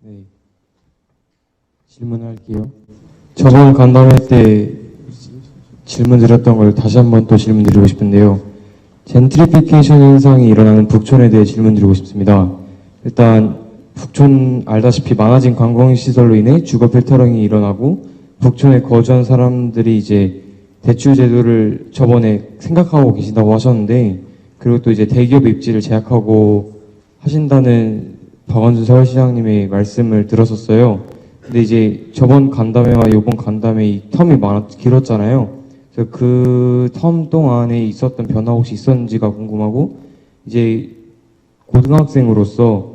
네, 질문할게요. 저번 간담회 때 질문 드렸던 걸 다시 한번 또 질문 드리고 싶은데요. 젠트리피케이션 현상이 일어나는 북촌에 대해 질문 드리고 싶습니다. 일단 북촌 알다시피 많아진 관광시설로 인해 주거 필터링이 일어나고 북촌에 거주한 사람들이 이제 대출 제도를 저번에 생각하고 계신다고 하셨는데, 그리고 또 이제 대기업 입지를 제약하고 하신다는 박원순 서울시장님의 말씀을 들었었어요. 근데 이제 저번 간담회와 이번 간담회 이 텀이 길었잖아요. 그래서 그 텀 동안에 있었던 변화 혹시 있었는지가 궁금하고, 이제 고등학생으로서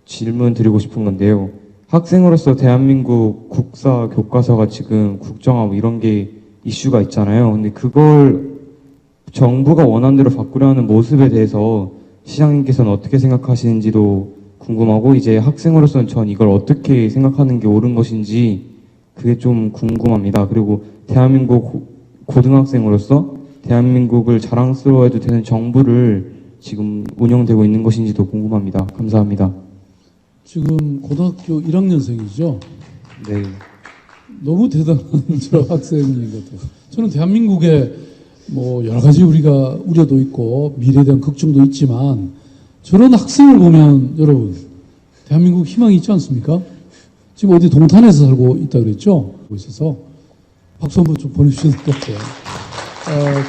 질문 드리고 싶은 건데요. 학생으로서 대한민국 국사 교과서가 지금 국정화 이런 게 이슈가 있잖아요. 근데 그걸 정부가 원하는 대로 바꾸려는 모습에 대해서 시장님께서는 어떻게 생각하시는지도 궁금하고, 이제 학생으로서는 전 이걸 어떻게 생각하는 게 옳은 것인지 그게 좀 궁금합니다. 그리고 대한민국 고등학생으로서 대한민국을 자랑스러워해도 되는 정부를 지금 운영되고 있는 것인지도 궁금합니다. 감사합니다. 지금 고등학교 1학년생이죠? 네. 너무 대단한 저 학생인 것 같아요. 저는 대한민국에 뭐 여러 가지 우리가 우려도 있고 미래에 대한 걱정도 있지만, 저런 학생을 보면 여러분 대한민국 희망이 있지 않습니까? 지금 어디 동탄에서 살고 있다 그랬죠? 있어서 박수 한번 좀 보내주셔야 될 것 같아요.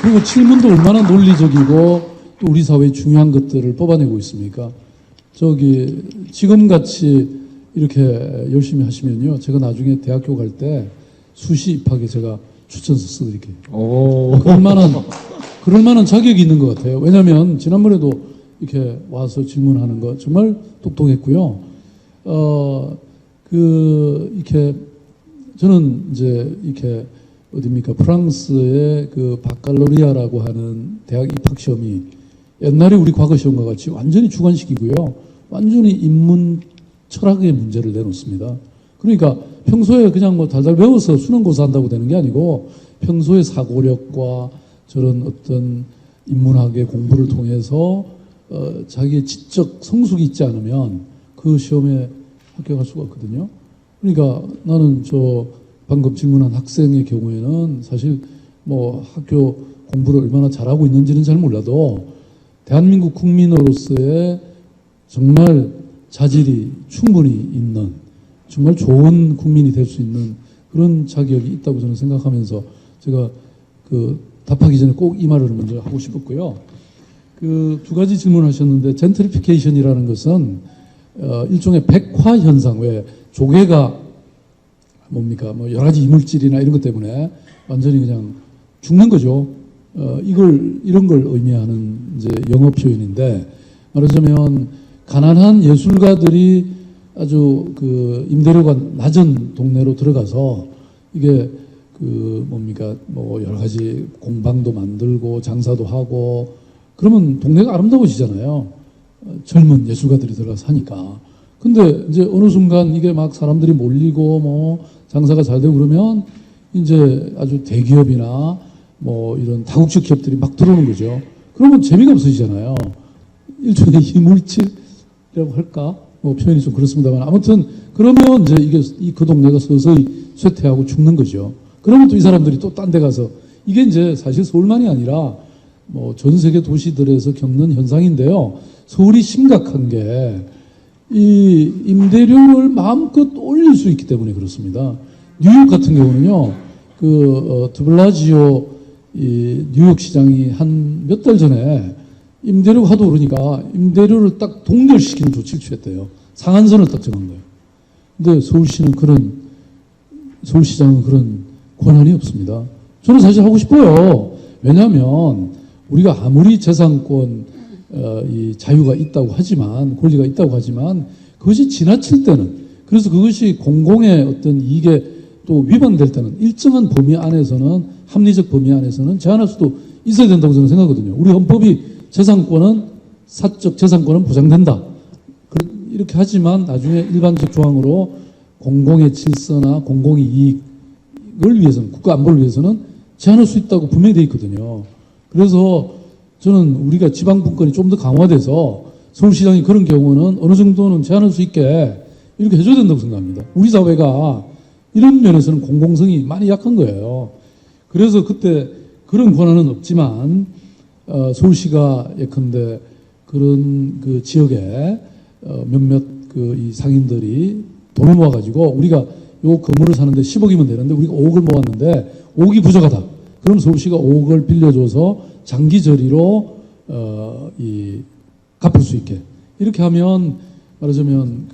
그리고 질문도 얼마나 논리적이고 또 우리 사회의 중요한 것들을 뽑아내고 있습니까? 저기 지금같이 이렇게 열심히 하시면요, 제가 나중에 대학교 갈 때 수시 입학에 제가 추천서 써드릴게요. 그럴 만한 자격이 있는 것 같아요. 왜냐하면 지난번에도 이렇게 와서 질문하는 거 정말 똑똑했고요. 이렇게 저는 이제 이렇게 어디입니까? 프랑스의 그 바칼로리아라고 하는 대학 입학 시험이 옛날에 우리 과거 시험과 같이 완전히 주관식이고요. 완전히 인문 철학의 문제를 내놓습니다. 그러니까 평소에 그냥 뭐 달달 배워서 수능고사 한다고 되는 게 아니고, 평소의 사고력과 저런 어떤 인문학의 공부를 통해서 자기의 지적 성숙이 있지 않으면 그 시험에 합격할 수가 없거든요. 그러니까 나는 저 방금 질문한 학생의 경우에는 사실 뭐 학교 공부를 얼마나 잘하고 있는지는 잘 몰라도 대한민국 국민으로서의 정말 자질이 충분히 있는 정말 좋은 국민이 될 수 있는 그런 자격이 있다고 저는 생각하면서, 제가 그 답하기 전에 꼭 이 말을 먼저 하고 싶었고요. 그 두 가지 질문하셨는데, 젠트리피케이션이라는 것은 일종의 백화 현상, 왜 조개가 뭡니까 뭐 여러 가지 이물질이나 이런 것 때문에 완전히 그냥 죽는 거죠. 이런 걸 의미하는 이제 영어 표현인데, 말하자면 가난한 예술가들이 아주 그 임대료가 낮은 동네로 들어가서 이게 그 뭡니까 뭐 여러 가지 공방도 만들고 장사도 하고 그러면 동네가 아름다워지잖아요. 젊은 예술가들이 들어가서 하니까. 근데 이제 어느 순간 이게 막 사람들이 몰리고 뭐 장사가 잘 되고 그러면 이제 아주 대기업이나 뭐 이런 다국적 기업들이 막 들어오는 거죠. 그러면 재미가 없어지잖아요. 일종의 이물질이라고 할까? 뭐 표현이 좀 그렇습니다만, 아무튼 그러면 이제 이게 그 동네가 서서히 쇠퇴하고 죽는 거죠. 그러면 또 이 사람들이 또 딴 데 가서, 이게 이제 사실 서울만이 아니라 뭐 전 세계 도시들에서 겪는 현상인데요. 서울이 심각한 게 이 임대료를 마음껏 올릴 수 있기 때문에 그렇습니다. 뉴욕 같은 경우는요, 드블라지오 이 뉴욕 시장이 한 몇 달 전에 임대료가 하도 오르니까 임대료를 딱 동결시키는 조치를 취했대요. 상한선을 딱 정한 거예요. 근데 서울시장은 그런 권한이 없습니다. 저는 사실 하고 싶어요. 왜냐하면 우리가 아무리 재산권 이 자유가 있다고 하지만, 권리가 있다고 하지만 그것이 지나칠 때는, 그래서 그것이 공공의 어떤 이익에 또 위반될 때는 일정한 범위 안에서는, 합리적 범위 안에서는 제한할 수도 있어야 된다고 저는 생각하거든요. 우리 헌법이 재산권은, 사적 재산권은 보장된다, 이렇게 하지만 나중에 일반적 조항으로 공공의 질서나 공공의 이익을 위해서는, 국가 안보를 위해서는 제한할 수 있다고 분명히 되어 있거든요. 그래서 저는 우리가 지방분권이 좀 더 강화돼서 서울시장이 그런 경우는 어느 정도는 제한할 수 있게 이렇게 해줘야 된다고 생각합니다. 우리 사회가 이런 면에서는 공공성이 많이 약한 거예요. 그래서 그때 그런 권한은 없지만 서울시가 예컨대 그런 그 지역에 몇몇 그 이 상인들이 돈을 모아가지고 우리가 요 건물을 사는데 10억이면 되는데 우리가 5억을 모았는데 5억이 부족하다. 그럼 서울시가 5억을 빌려줘서 장기 저리로 갚을 수 있게 이렇게 하면 말하자면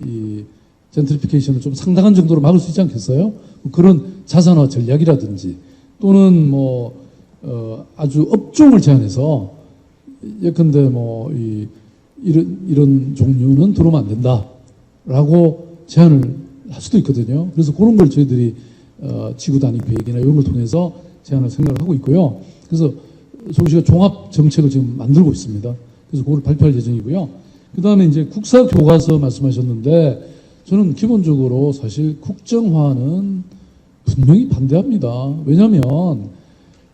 이 젠트리피케이션을 좀 상당한 정도로 막을 수 있지 않겠어요? 그런 자산화 전략이라든지 또는 아주 업종을 제한해서 예컨대 이런 종류는 들어오면 안 된다라고 제한을 할 수도 있거든요. 그래서 그런 걸 저희들이 지구 단위 계획이나 이런 걸 통해서 제한을 생각을 하고 있고요. 그래서 서울시가 종합 정책을 지금 만들고 있습니다. 그래서 그걸 발표할 예정이고요. 그 다음에 이제 국사 교과서 말씀하셨는데 저는 기본적으로 사실 국정화는 분명히 반대합니다. 왜냐하면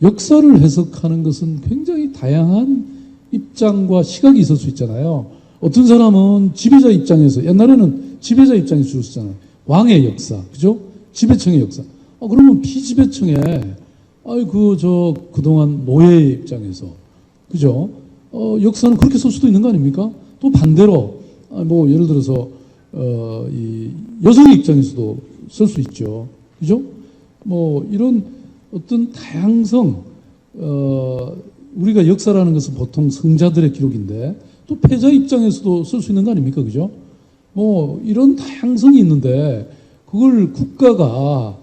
역사를 해석하는 것은 굉장히 다양한 입장과 시각이 있을 수 있잖아요. 어떤 사람은 지배자 입장에서 옛날에는 지배자 입장에서 주로 쓰잖아요. 왕의 역사, 그죠? 지배층의 역사. 그러면 피지배층에 그동안 노예의 입장에서 그죠? 역사는 그렇게 쓸 수도 있는 거 아닙니까? 또 반대로 예를 들어서 이 여성의 입장에서도 쓸 수 있죠. 그죠? 이런 어떤 다양성 우리가 역사라는 것은 보통 승자들의 기록인데 또 패자 입장에서도 쓸 수 있는 거 아닙니까? 그죠? 이런 다양성이 있는데 그걸 국가가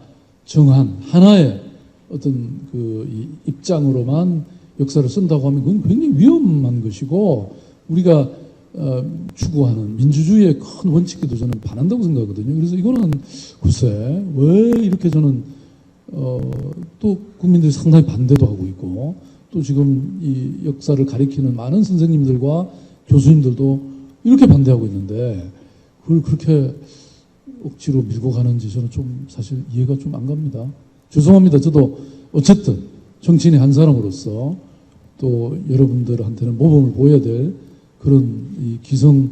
정한 하나의 어떤 이 입장으로만 역사를 쓴다고 하면 그건 굉장히 위험한 것이고 우리가 추구하는 민주주의의 큰 원칙에도 저는 반한다고 생각하거든요. 그래서 이거는 글쎄 왜 이렇게 저는 또 국민들이 상당히 반대도 하고 있고 또 지금 이 역사를 가리키는 많은 선생님들과 교수님들도 이렇게 반대하고 있는데 그걸 그렇게 억지로 밀고 가는지 저는 좀 사실 이해가 좀 안 갑니다. 죄송합니다. 저도 어쨌든 정치인의 한 사람으로서 또 여러분들한테는 모범을 보여야 될 그런 이 기성인의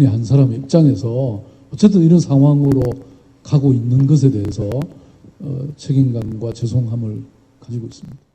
한 사람의 입장에서 어쨌든 이런 상황으로 가고 있는 것에 대해서 책임감과 죄송함을 가지고 있습니다.